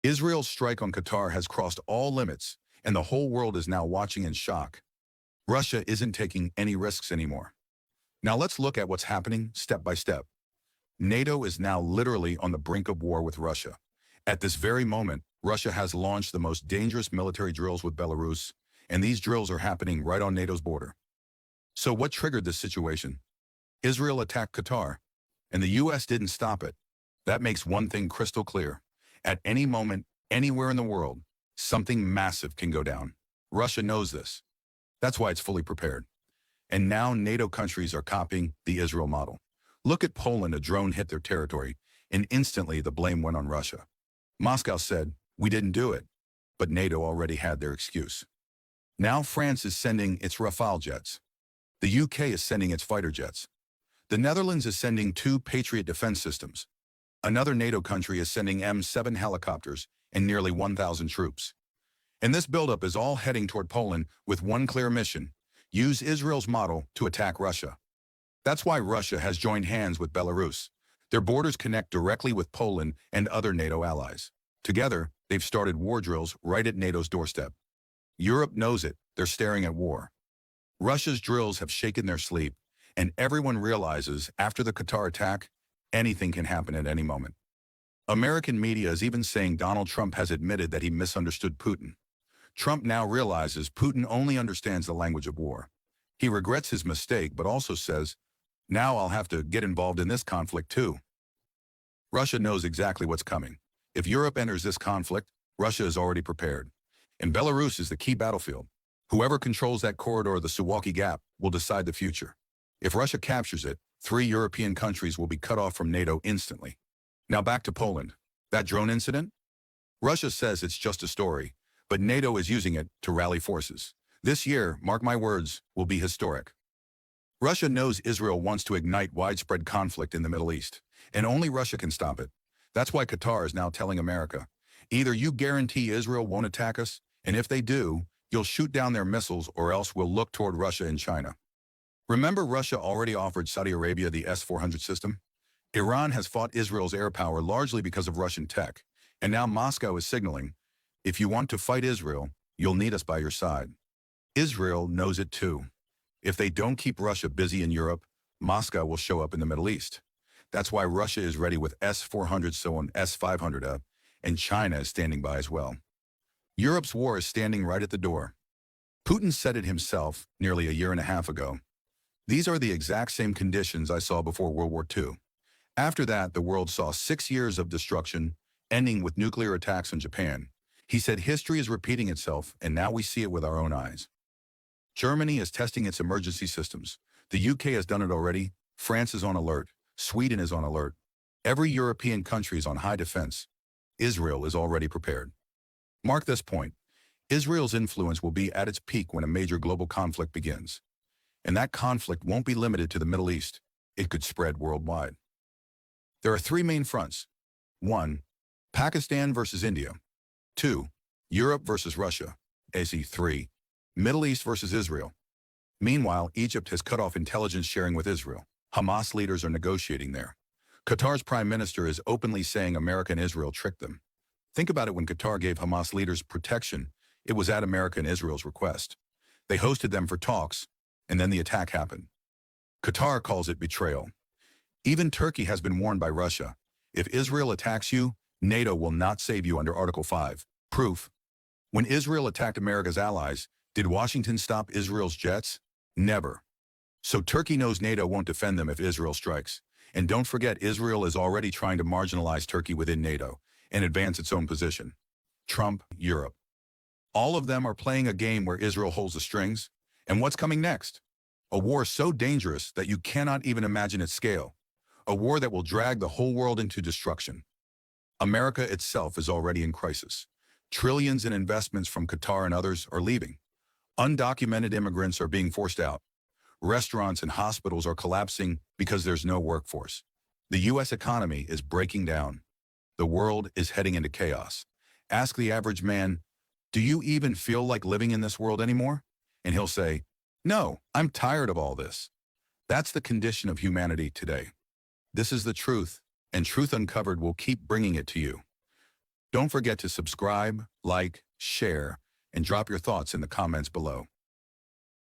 Israel's strike on Qatar has crossed all limits, and the whole world is now watching in shock. Russia isn't taking any risks anymore. Now let's look at what's happening step by step. NATO is now literally on the brink of war with Russia. At this very moment, Russia has launched the most dangerous military drills with Belarus, and these drills are happening right on NATO's border. So what triggered this situation? Israel attacked Qatar, and the US didn't stop it. That makes one thing crystal clear. At any moment, anywhere in the world, something massive can go down. Russia knows this. That's why it's fully prepared. And now NATO countries are copying the Israel model. Look at Poland, a drone hit their territory, and instantly the blame went on Russia. Moscow said, "We didn't do it," but NATO already had their excuse. Now France is sending its Rafale jets. The UK is sending its fighter jets. The Netherlands is sending 2 Patriot defense systems. Another NATO country is sending M7 helicopters and nearly 1,000 troops. And this buildup is all heading toward Poland with one clear mission: use Israel's model to attack Russia. That's why Russia has joined hands with Belarus. Their borders connect directly with Poland and other NATO allies. Together, they've started war drills right at NATO's doorstep. Europe knows it. They're staring at war. Russia's drills have shaken their sleep, and everyone realizes after the Qatar attack, anything can happen at any moment. American media is even saying Donald Trump has admitted that he misunderstood Putin. Trump now realizes Putin only understands the language of war. He regrets his mistake, but also says, "Now I'll have to get involved in this conflict too." Russia knows exactly what's coming. If Europe enters this conflict, Russia is already prepared. And Belarus is the key battlefield. Whoever controls that corridor, the Suwalki Gap, will decide the future. If Russia captures it, 3 European countries will be cut off from NATO instantly. Now back to Poland. That drone incident? Russia says it's just a story, but NATO is using it to rally forces. This year, mark my words, will be historic. Russia knows Israel wants to ignite widespread conflict in the Middle East, and only Russia can stop it. That's why Qatar is now telling America, either you guarantee Israel won't attack us, and if they do, you'll shoot down their missiles, or else we'll look toward Russia and China. Remember, Russia already offered Saudi Arabia the S-400 system? Iran has fought Israel's air power largely because of Russian tech, and now Moscow is signaling, if you want to fight Israel, you'll need us by your side. Israel knows it too. If they don't keep Russia busy in Europe, Moscow will show up in the Middle East. That's why Russia is ready with S-400, so on S-500, and China is standing by as well. Europe's war is standing right at the door. Putin said it himself nearly a year and a half ago. These are the exact same conditions I saw before World War II. After that, the world saw 6 years of destruction, ending with nuclear attacks on Japan. He said history is repeating itself, and now we see it with our own eyes. Germany is testing its emergency systems. The UK has done it already. France is on alert. Sweden is on alert. Every European country is on high defense. Israel is already prepared. Mark this point. Israel's influence will be at its peak when a major global conflict begins. And that conflict won't be limited to the Middle East. It could spread worldwide. There are 3 main fronts. 1. Pakistan versus India. 2. Europe versus Russia. ASEAN. 3. Middle East versus Israel. Meanwhile, Egypt has cut off intelligence sharing with Israel. Hamas leaders are negotiating there. Qatar's prime minister is openly saying America and Israel tricked them. Think about it, when Qatar gave Hamas leaders protection, it was at America and Israel's request. They hosted them for talks, and then the attack happened. Qatar calls it betrayal. Even Turkey has been warned by Russia. If Israel attacks you, NATO will not save you under Article 5. Proof. When Israel attacked America's allies, did Washington stop Israel's jets? Never. So Turkey knows NATO won't defend them if Israel strikes. And don't forget, Israel is already trying to marginalize Turkey within NATO and advance its own position. Trump, Europe. All of them are playing a game where Israel holds the strings. And what's coming next? A war so dangerous that you cannot even imagine its scale. A war that will drag the whole world into destruction. America itself is already in crisis. Trillions in investments from Qatar and others are leaving. Undocumented immigrants are being forced out. Restaurants and hospitals are collapsing because there's no workforce. The U.S. economy is breaking down. The world is heading into chaos. Ask the average man, do you even feel like living in this world anymore? And he'll say, no, I'm tired of all this. That's the condition of humanity today. This is the truth, and Truth Uncovered will keep bringing it to you. Don't forget to subscribe, like, share, and drop your thoughts in the comments below.